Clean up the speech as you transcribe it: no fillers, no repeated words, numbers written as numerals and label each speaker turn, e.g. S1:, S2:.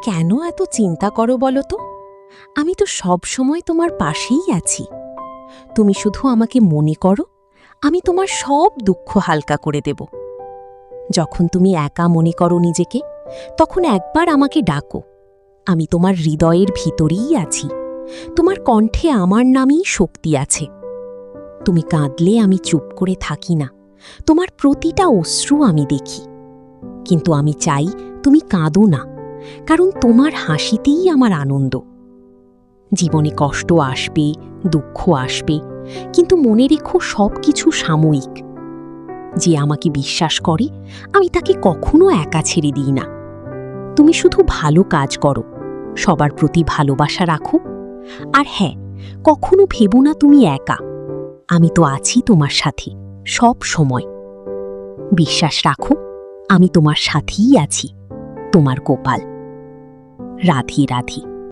S1: কেন এত চিন্তা করো বলো তো? আমি তো সব সময় তোমার পাশেই আছি। তুমি শুধু আমাকে মনে করো, আমি তোমার সব দুঃখ হালকা করে দেব। যখন তুমি একা মনে করো নিজেকে, তখন একবার আমাকে ডাকো। আমি তোমার হৃদয়ের ভিতরেই আছি। তোমার কণ্ঠে আমার নামেই শক্তি আছে। তুমি কাঁদলে আমি চুপ করে থাকি না। তোমার প্রতিটা অশ্রু আমি দেখি। কিন্তু আমি চাই তুমি কাঁদো না, কারণ তোমার হাসিতেই আমার আনন্দ। জীবনে কষ্ট আসবে, দুঃখ আসবে, কিন্তু মনে রেখো সব কিছু সাময়িক। যে আমাকে বিশ্বাস করে, আমি তাকে কখনো একা ছেড়ে দিই না। তুমি শুধু ভালো কাজ করো, সবার প্রতি ভালোবাসা রাখো। আর হ্যাঁ, কখনো ভেবো না তুমি একা। আমি তো আছি তোমার সাথে সব সময়। বিশ্বাস রাখো, আমি তোমার সাথেই আছি। তোমার গোপাল। রাধে রাধে।